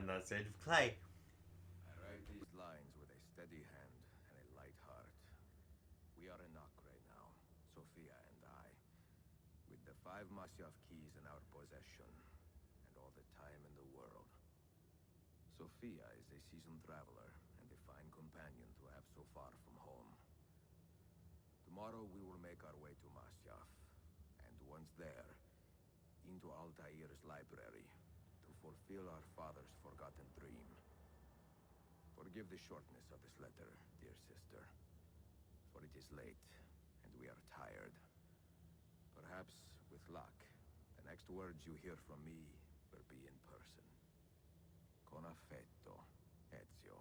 And that's it of Clay. I write these lines with a steady hand and a light heart. We are in Acre now, Sophia and I, with the 5 Masyaf keys in our possession, and all the time in the world. Sophia is a seasoned traveler, and a fine companion to have so far from home. Tomorrow we will make our way to Masyaf, and once there, into Altair's library, to fulfill our father's forgotten dream. Forgive the shortness of this letter, dear sister, for it is late, and we are tired. Perhaps, with luck, the next words you hear from me will be in person. Con affetto, Ezio.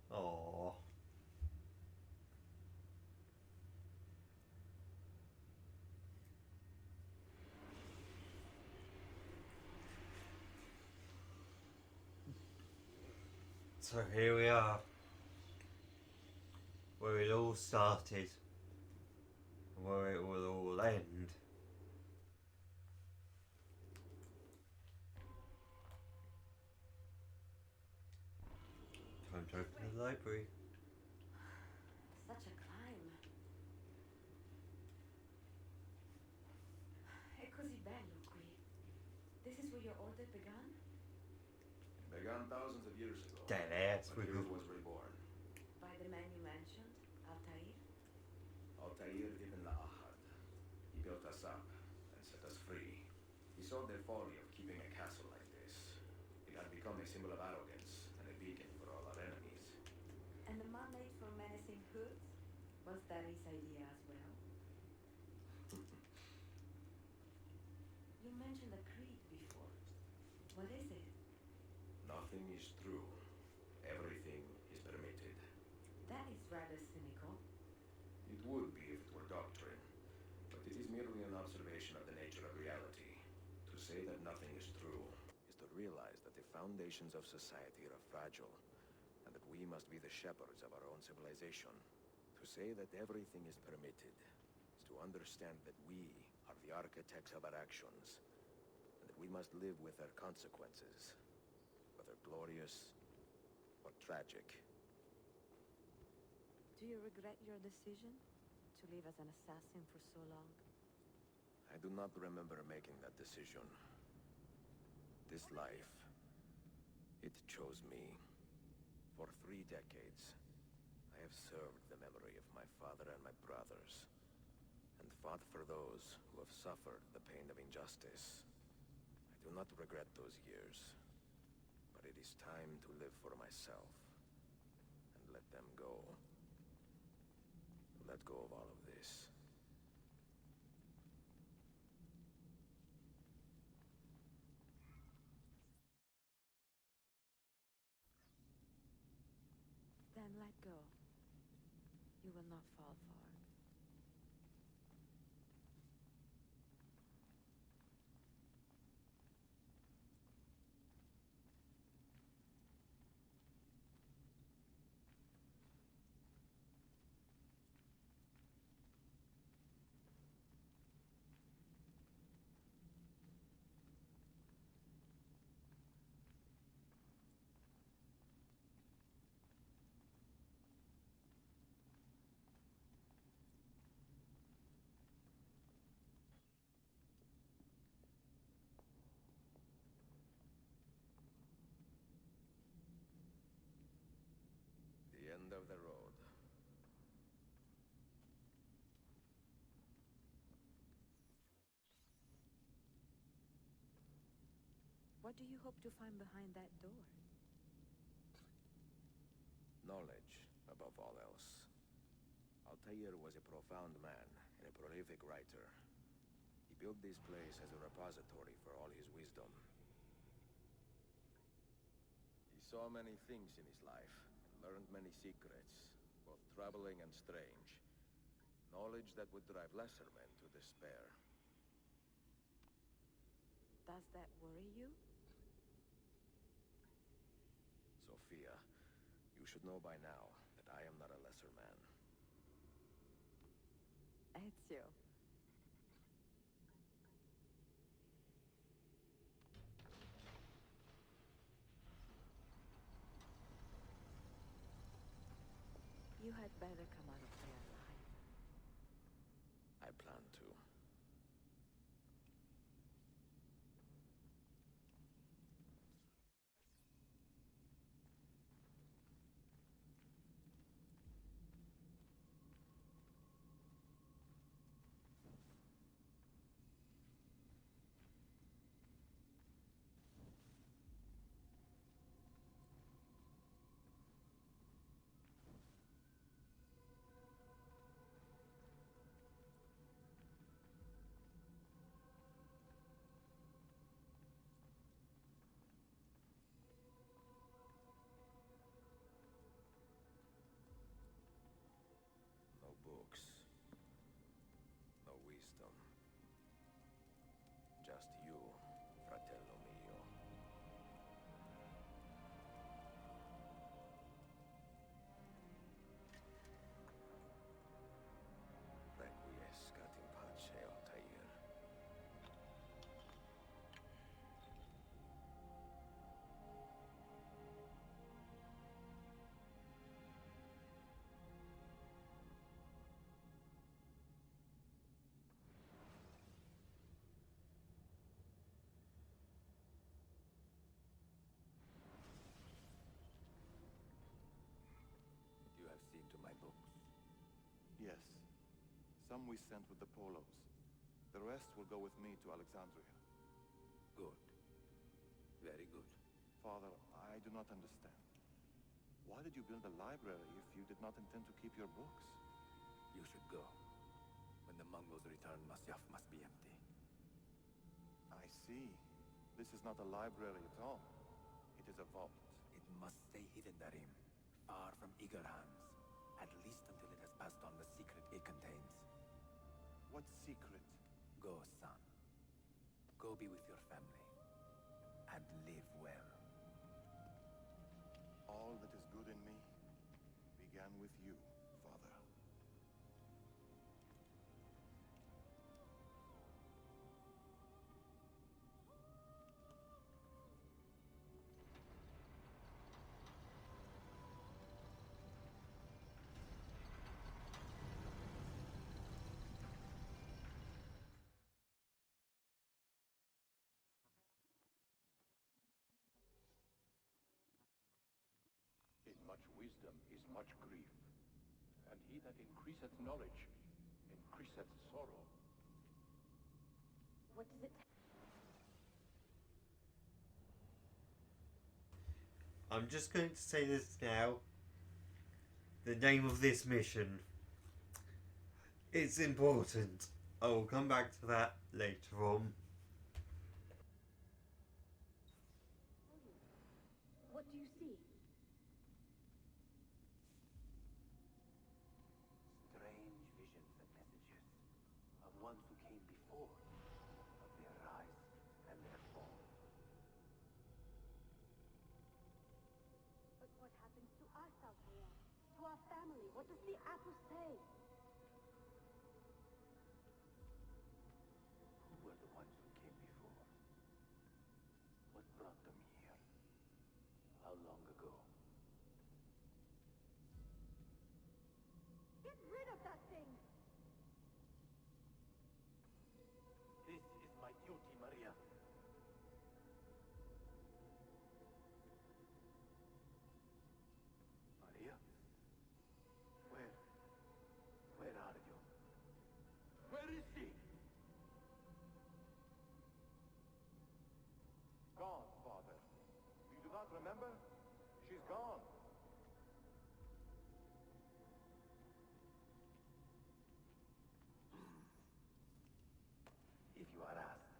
Oh. So here we are, where it all started, and where it will all end. Time to open the library. Such a climb. È così bello qui. This is where your order began? It began thousands of years ago. Dead ass. But here it was reborn. By the man you mentioned, Altair? Altair ibn Ahad. He built us up and set us free. He saw the folly of keeping a castle like this. It had become a symbol of arrogance and a beacon for all our enemies. And the mandate for menacing hoods? Was that his idea as well? You mentioned a creed before. What is it? Nothing is true. Everything is permitted. That is rather cynical. It would be if it were doctrine, but it is merely an observation of the nature of reality. To say that nothing is true is to realize that the foundations of society are fragile, and that we must be the shepherds of our own civilization. To say that everything is permitted is to understand that we are the architects of our actions, and that we must live with their consequences, whether glorious or tragic. Do you regret your decision to live as an assassin for so long? I do not remember making that decision. This life, it chose me. For 3 decades, I have served the memory of my father and my brothers, and fought for those who have suffered the pain of injustice. I do not regret those years, but it is time to live for myself, and let them go. Let go of all of this. Then let go. You will not fall far. The end of the road. What do you hope to find behind that door? Knowledge, above all else. Altair was a profound man and a prolific writer. He built this place as a repository for all his wisdom. He saw many things in his life, and learned many secrets, both troubling and strange. Knowledge that would drive lesser men to despair. Does that worry you? Sophia, you should know by now that I am not a lesser man. Ezio. had better come out of there alive. I plan to. No books. No wisdom. Just you, fratello mio. Requiescat in pace, Altair. You have seen to my books. Yes. Some we sent with the Polos. The rest will go with me to Alexandria. Good. Very good. Father, I do not understand. Why did you build a library if you did not intend to keep your books? You should go. When the Mongols return, Masyaf must be empty. I see. This is not a library at all. It is a vault. It must stay hidden, Darim. Far from eager hands. At least until it has passed on the secret it contains. What secret? Go, son. Go be with your family. And live well. All that is good in me began with you, Father. In much wisdom is much grief, and he that increaseth knowledge increaseth sorrow. What does it I'm just going to say this now. The name of this mission. It's important. I will come back to that later on. What do you see? Strange visions and messages of ones who came before, of their rise and their fall. But what happens to us, Altair? To our family? What does the apple say? Who were the ones who came before? What brought them here? How long ago? Get rid of that thing! This is my duty, Maria. Maria? Where are you? Where is she? Gone, Father. You do not remember? She's gone. If you are asked,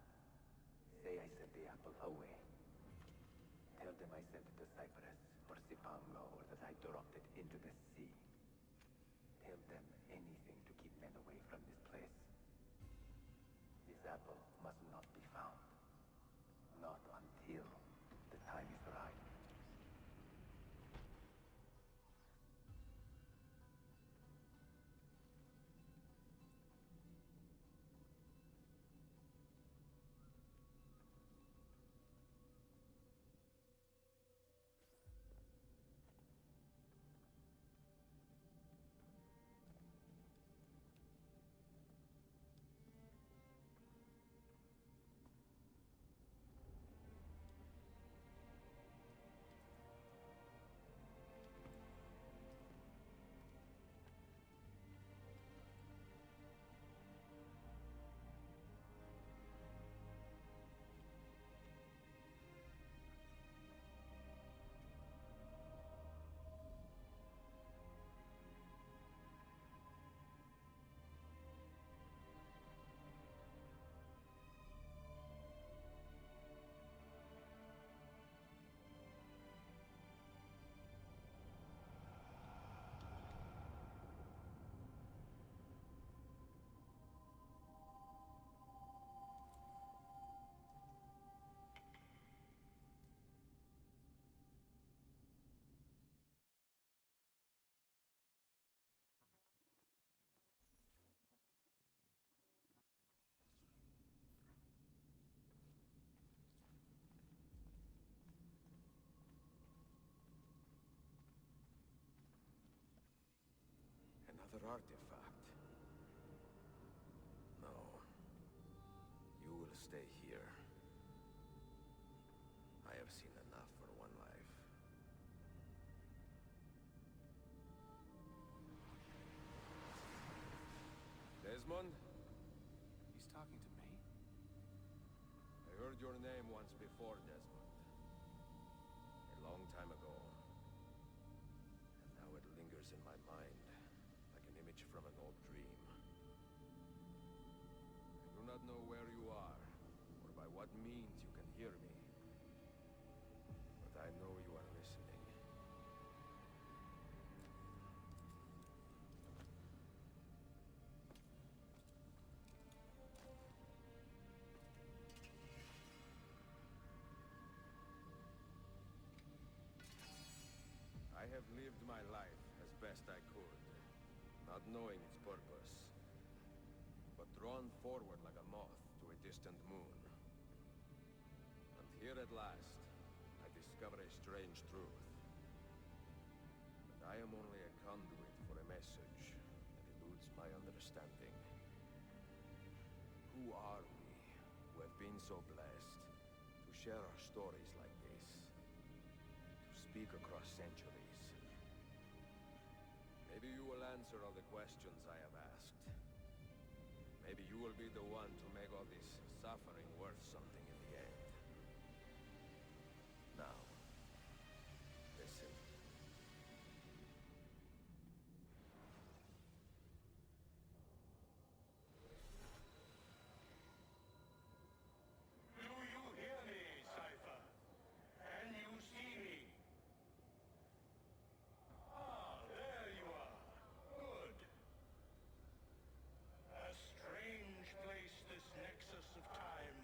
say I sent the apple away. Tell them I sent it to Cyprus, or Cipango, or that I dropped it into the sea. Tell them anything to keep men away from this place. This apple must not be found. Not until the time is right. Another artifact. No. You will stay here. I have seen enough for one life. Desmond? He's talking to me? I heard your name once before, Desmond. A long time ago. And now it lingers in my mind, like an image from an old dream. I do not know where you are, or by what means you can hear me. But I know you are listening. I have lived my life as best I could, not knowing its purpose, but drawn forward like a moth to a distant moon. And here at last, I discover a strange truth. But I am only a conduit for a message that eludes my understanding. Who are we, who have been so blessed, to share our stories like this? To speak across centuries? Maybe you will answer all the questions I have asked. Maybe you will be the one to make all this suffering worth something in the end. Now, listen. Do you hear me, Cypher? Can you see me? Ah, there you are. Good. A strange place, this nexus of time.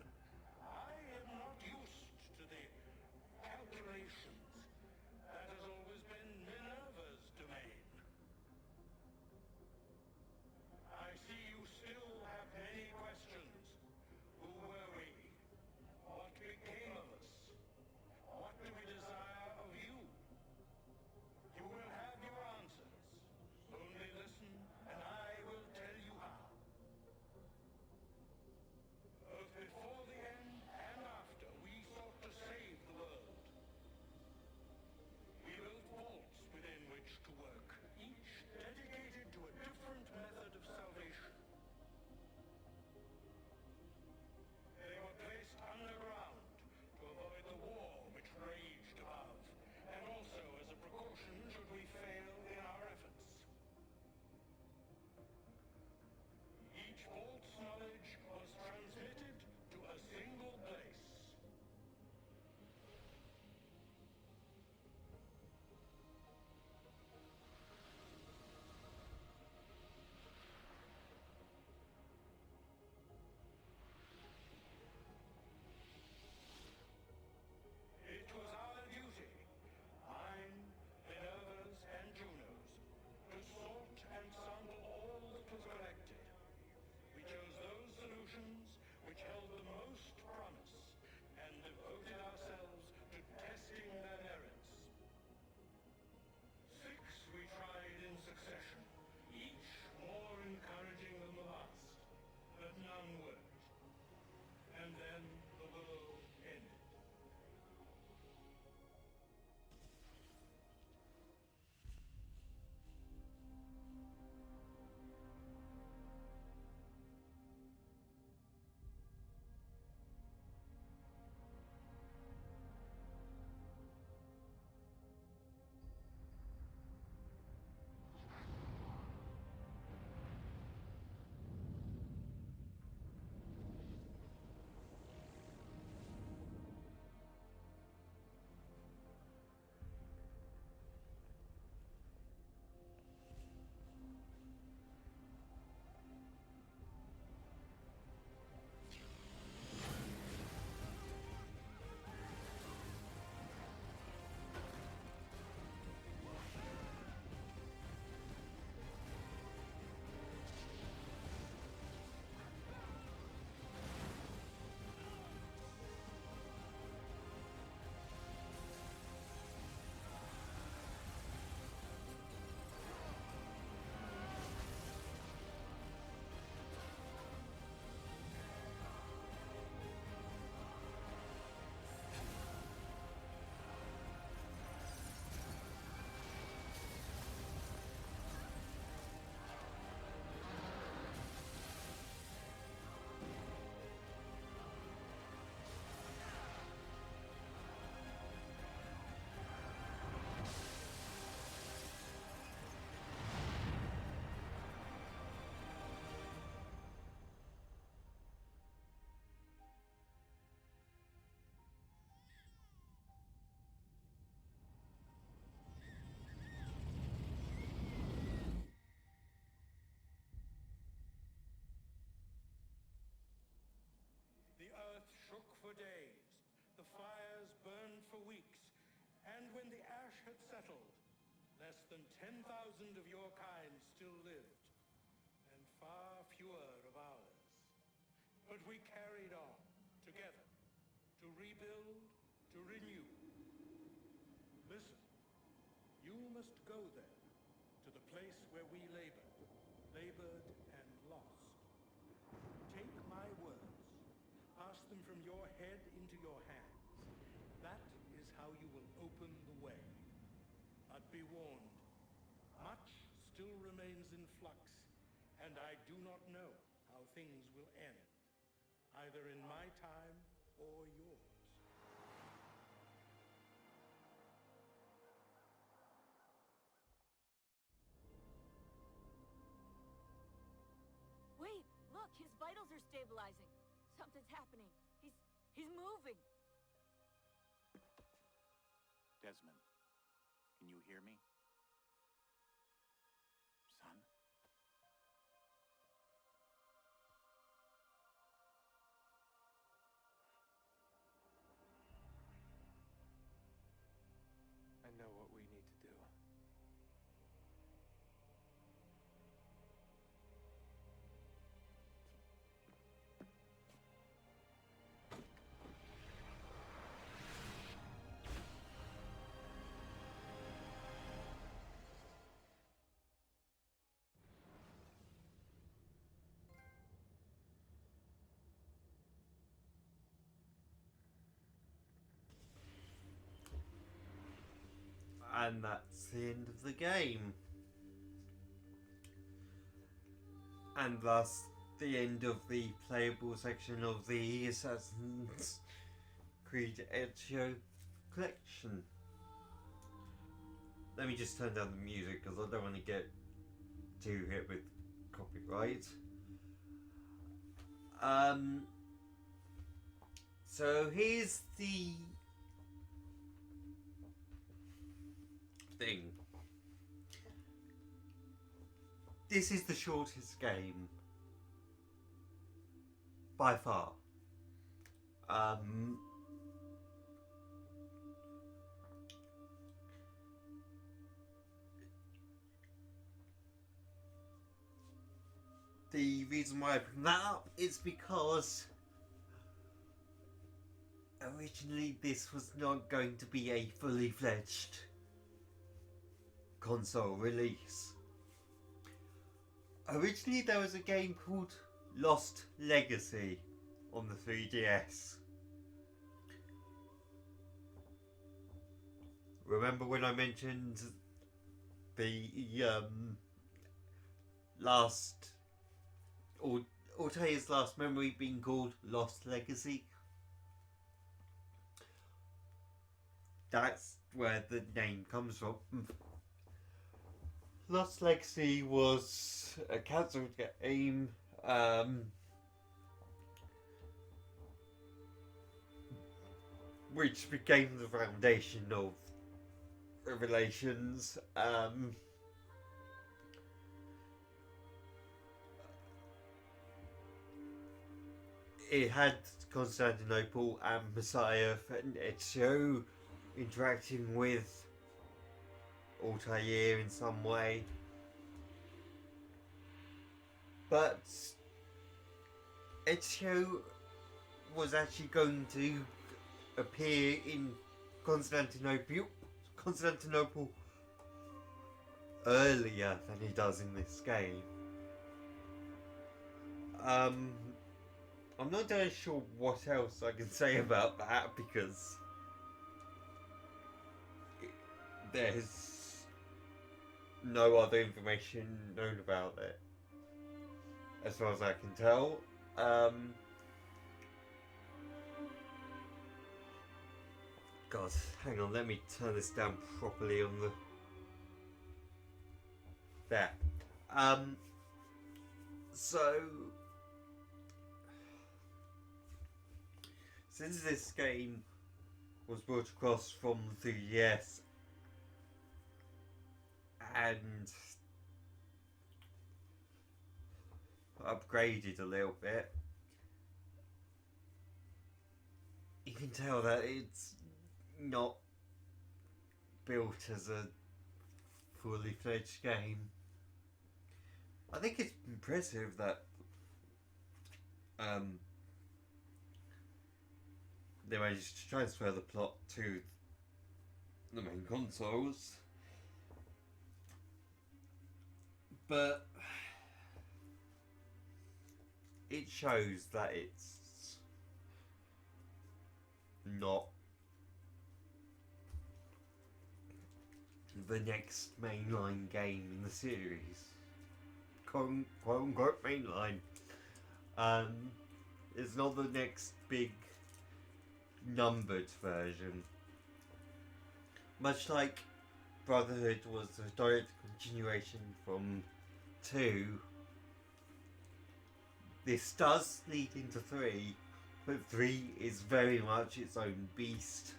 the fires burned for weeks, and when the ash had settled, less than 10,000 of your kind still lived, and far fewer of ours. But we carried on, together, to rebuild, to renew. Listen, you must go there, to the place where we labored and lost. Take my words, pass them from your head into your hands. That is how you will open the way. But be warned, much still remains in flux, and I do not know how things will end, either in my time or yours. Wait, look, his vitals are stabilizing. Something's happening. He's moving. Desmond, can you hear me? Son? I know what we need to do. And that's the end of the game. And thus the end of the playable section of the Assassin's Creed Ezio collection. Let me just turn down the music because I don't want to get too hit with copyright. So here's the thing. This is the shortest game by far. The reason why I bring that up is because originally this was not going to be a fully fledged console release. Originally there was a game called Lost Legacy on the 3DS. Remember when I mentioned the Altair's last memory being called Lost Legacy? That's where the name comes from. Lost Legacy was a cancelled game which became the foundation of Revelations. It had Constantinople and Messiah and Ezio interacting with Altair in some way, but Ezio was actually going to appear in Constantinople earlier than he does in this game. I'm not entirely sure what else I can say about that because there's no other information known about it, as far as I can tell. God, hang on, let me turn this down properly on the... There. So... since this game was brought across from the 3DS and upgraded a little bit, it can tell that it's not built as a fully fledged game. I think it's impressive that they managed to transfer the plot to the main consoles, but it shows that it's not the next mainline game in the series. Quote unquote mainline. It's not the next big numbered version. Much like Brotherhood was a direct continuation from 2, this does lead into 3, but 3 is very much its own beast.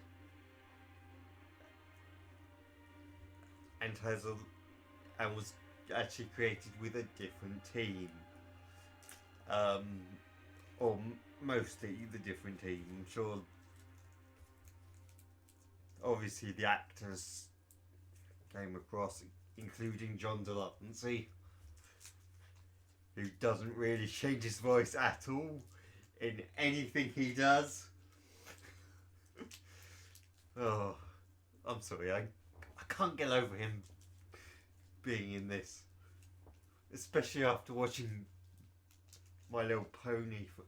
And was actually created with a different team. Or mostly the different team. I'm sure obviously the actors came across, including John Delancey, who doesn't really change his voice at all in anything he does. Oh, I'm sorry, I can't get over him being in this, especially after watching My Little Pony for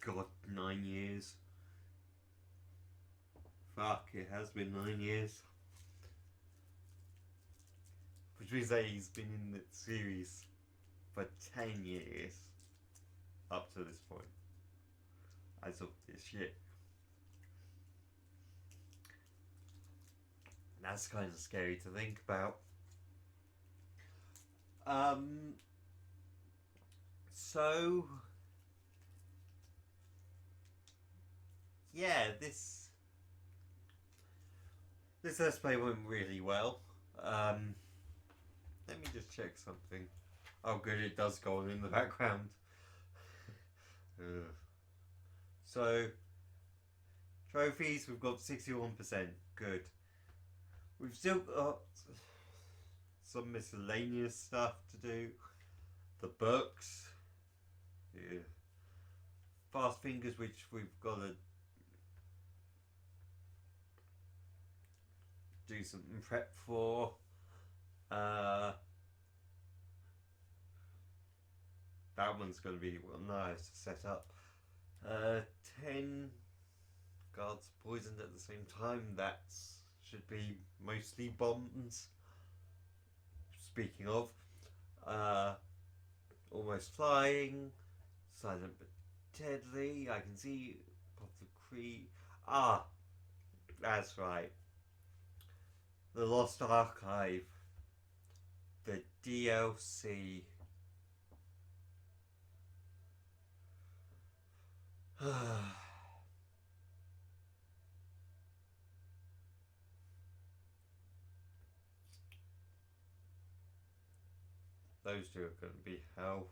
God, 9 years. Fuck, it has been 9 years. Which means that he's been in the series for 10 years up to this point, as of this year. That's kind of scary to think about. So yeah, this Let's Play went really well. Let me just check something. Oh good, it does go on in the background. So, trophies, we've got 61%. Good. We've still got some miscellaneous stuff to do. The books. Yeah. Fast Fingers, which we've got to do some prep for. That one's going to be nice to set up. 10 guards poisoned at the same time. That should be mostly bombs. Speaking of, almost flying, silent but deadly. I can see of the Creed. Ah, that's right. The Lost Archive, the DLC. Those two are going to be hell.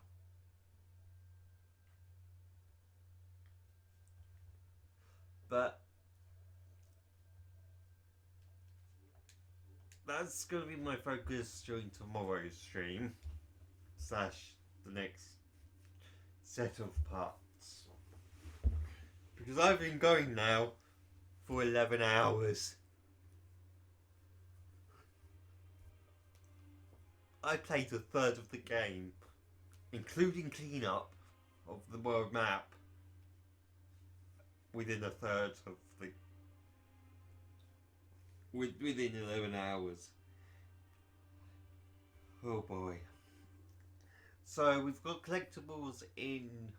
But that's going to be my focus during tomorrow's stream / the next set of parts. Because I've been going now for 11 hours. I played a third of the game, including cleanup of the world map, within a third of the... within 11 hours. Oh boy. So we've got collectibles in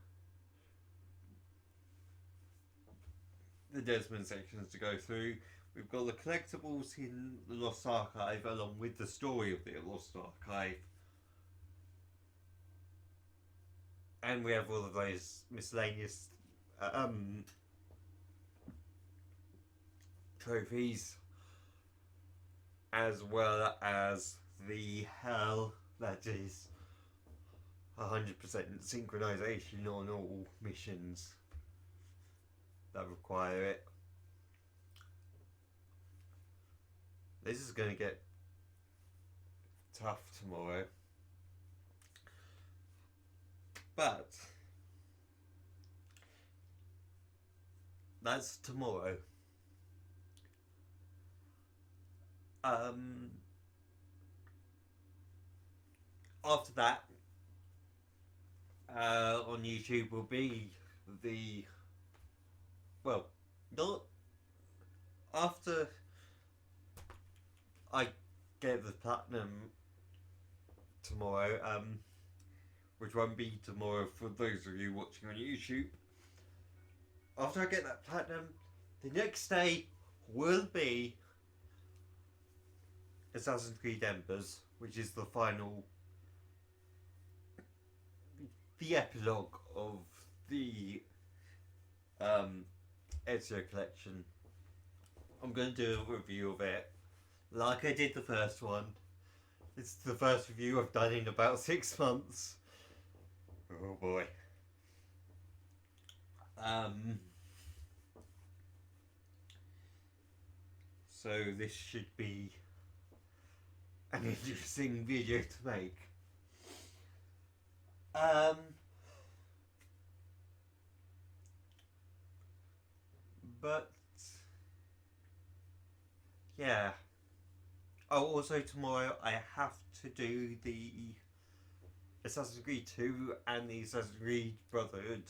the Desmond sections to go through. We've got the collectibles in the Lost Archive along with the story of the Lost Archive. And we have all of those miscellaneous trophies, as well as the hell that is 100% synchronization on all missions. that require it. This is going to get tough tomorrow. But that's tomorrow. After that, on YouTube will be the, well, not after I get the platinum tomorrow, which won't be tomorrow for those of you watching on YouTube. After I get that platinum, the next day will be Assassin's Creed Embers, which is the final, the epilogue of the Ezio collection. I'm going to do a review of it like I did the first one. It's the first review I've done in about 6 months. Oh boy. So this should be an interesting video to make. But yeah. Oh, also tomorrow I have to do the Assassin's Creed 2 and the Assassin's Creed Brotherhood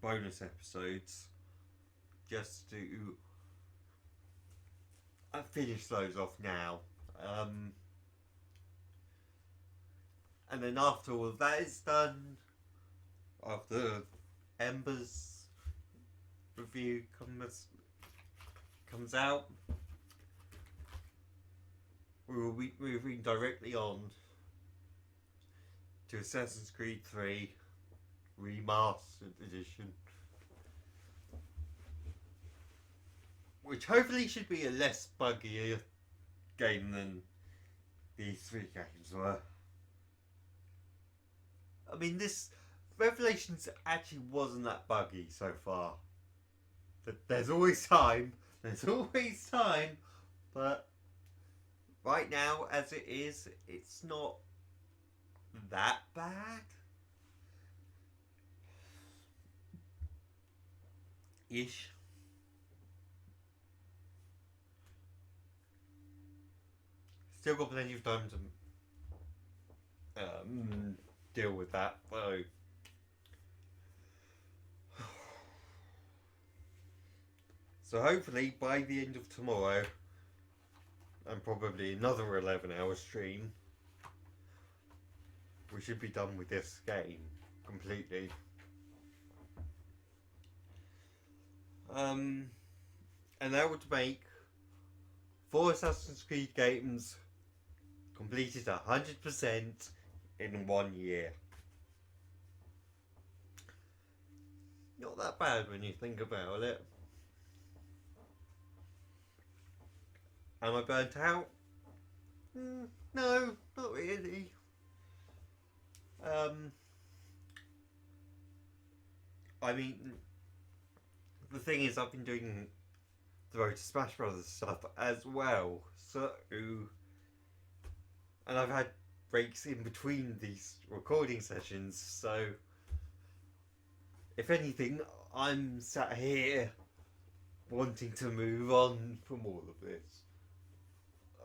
bonus episodes, just to finish those off now. And then after all of that is done, after Embers review comes out, we will be moving directly on to Assassin's Creed 3 Remastered Edition, which hopefully should be a less buggy game than these 3 games were. I mean, this Revelations actually wasn't that buggy so far. There's always time, but right now, as it is, it's not that bad. Ish. Still got plenty of time to deal with that, though. So hopefully by the end of tomorrow, and probably another 11-hour stream, we should be done with this game completely. And that would make 4 Assassin's Creed games completed 100% in 1 year. Not that bad when you think about it. Am I burnt out? No, not really. I mean, the thing is, I've been doing the Road to Smash Brothers stuff as well, so, and I've had breaks in between these recording sessions, so if anything, I'm sat here wanting to move on from all of this.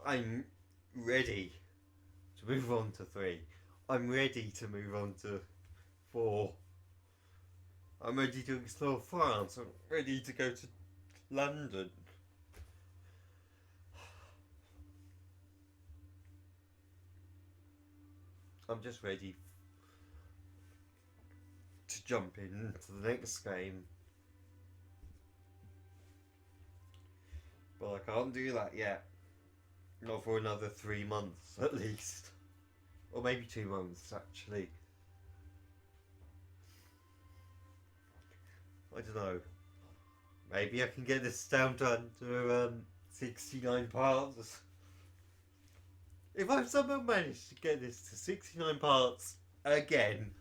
I'm ready to move on to 3. I'm ready to move on to 4. I'm ready to explore France. I'm ready to go to London. I'm just ready to jump into the next game. But I can't do that yet. Not for another 3 months at least. Or maybe 2 months actually. I don't know. Maybe I can get this down to 69 parts. If I've somehow managed to get this to 69 parts again,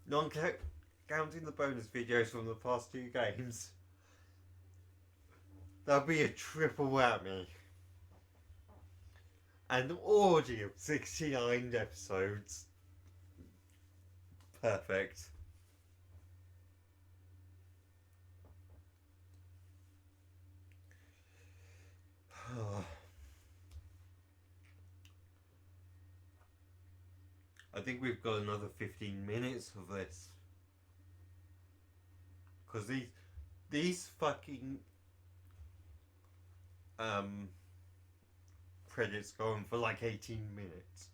non-counting the bonus videos from the past 2 games, That'll be a triple whammy. And already of 69 episodes. Perfect. I think we've got another 15 minutes of this. Because these fucking credits go on for like 18 minutes.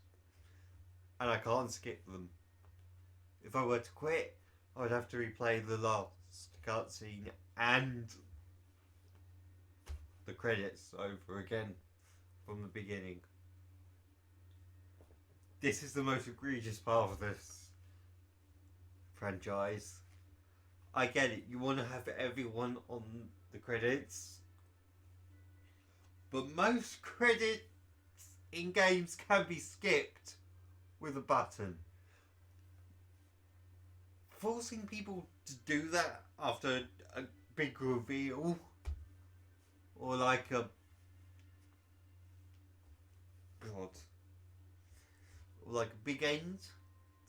And I can't skip them. If I were to quit, I would have to replay the last cutscene and the credits over again from the beginning. This is the most egregious part of this franchise. I get it, you want to have everyone on the credits, but most credits in games can be skipped with a button. Forcing people to do that after a big reveal, or like a like a big end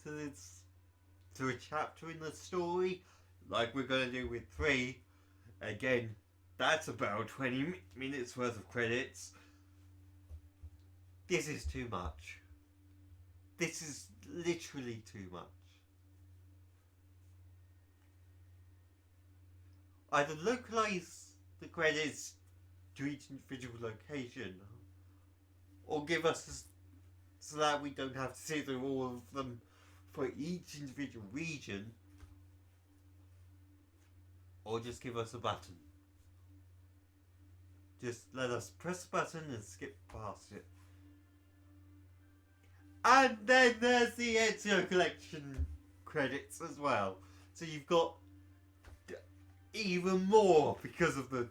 to this, to a chapter in the story, like we're gonna do with 3. Again, that's about 20 minutes worth of credits. This is too much. This is literally too much. Either localize the credits to each individual location, or give us so that we don't have to sit through all of them for each individual region, or just give us a button. Just let us press the button and skip past it. And then there's the Ezio Collection credits as well. So you've got even more because of the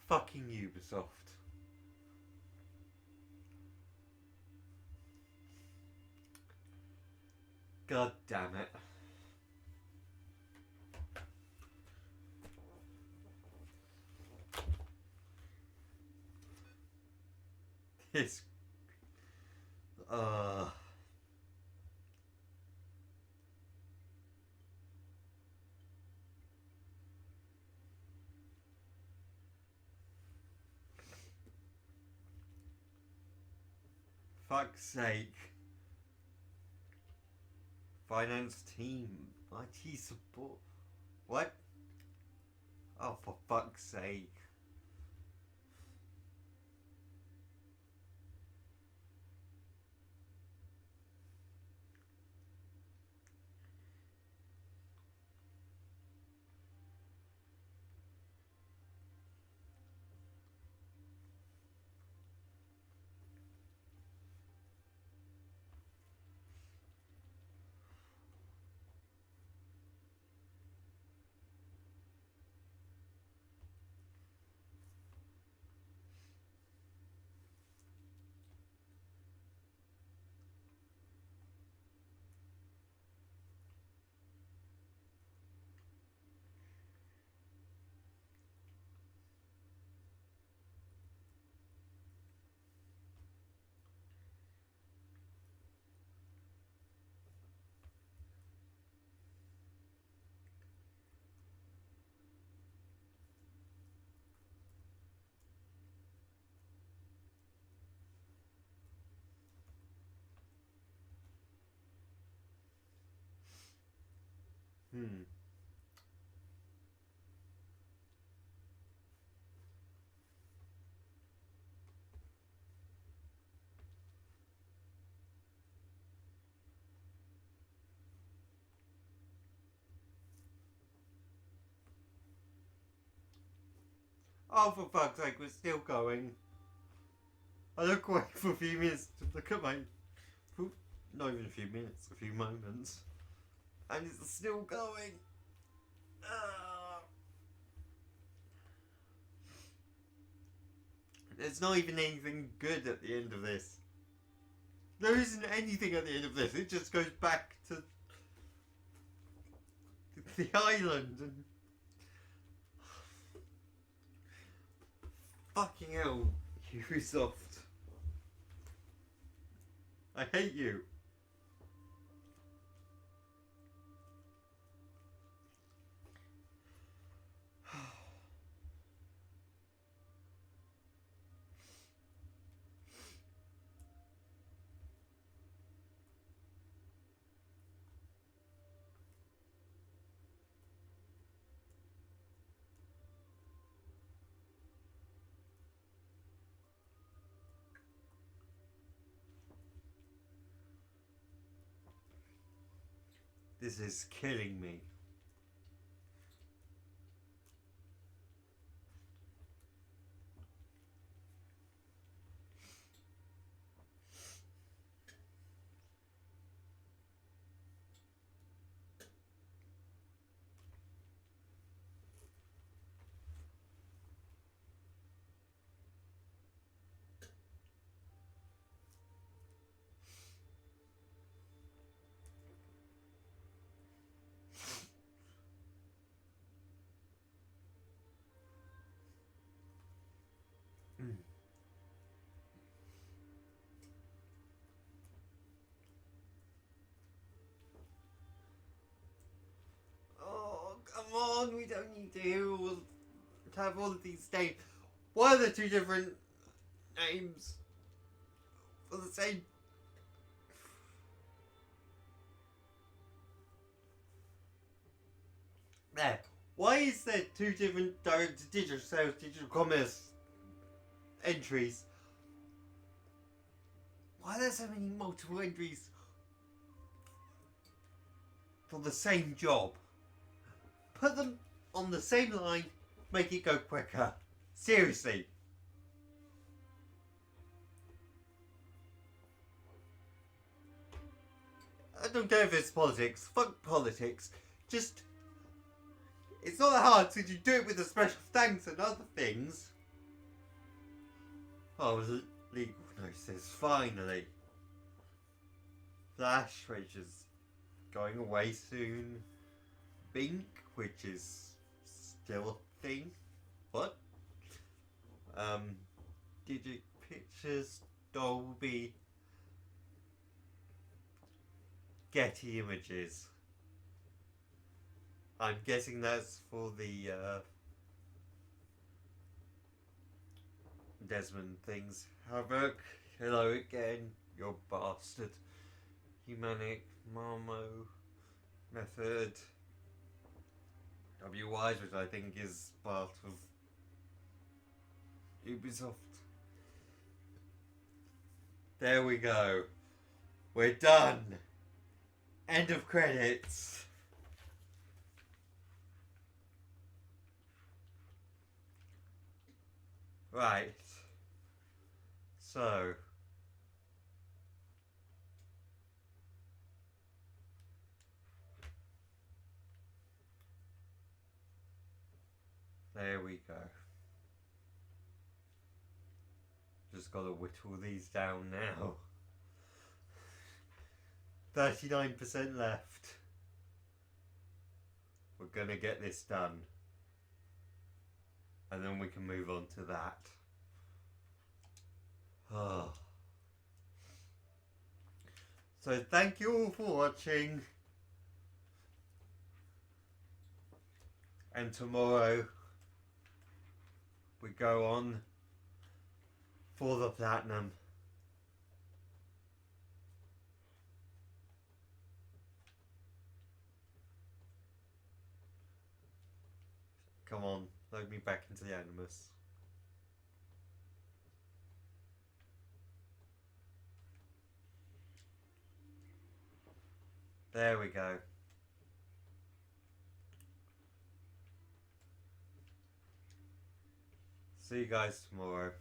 fucking Ubisoft. God damn it. This fuck's sake. Finance team, IT support. What? Oh, for fuck's sake. Oh, for fuck's sake, we're still going. I look away for a few minutes to look at my... Not even a few minutes, a few moments. And it's still going. There's not even anything good at the end of this. There isn't anything at the end of this. It just goes back to the island and fucking hell, Ubisoft. I hate you. This is killing me. Oh, come on, we don't need to have all of these names. Why are there two different names for the same? There. Why is there two different direct digital sales, digital commerce entries? Why are there so many multiple entries for the same job? Put them on the same line, make it go quicker. Seriously. I don't care if it's politics. Fuck politics. Just... It's not that hard since you do it with the special thanks and other things. Oh, legal notices, finally. Flash, which is going away soon. Bink, which is still a thing. What? Digit Pictures, Dolby, Getty Images. I'm guessing that's for the Desmond things. Havoc, hello again, you bastard. Humanic, Marmo, Method, WIs, which I think is part of Ubisoft. There we go. We're done. End of credits. Right. So. There we go. Just gotta whittle these down now. 39% left. We're gonna get this done. And then we can move on to that. Oh. So thank you all for watching. And tomorrow we go on for the platinum. Come on, load me back into the Animus. There we go. See you guys tomorrow.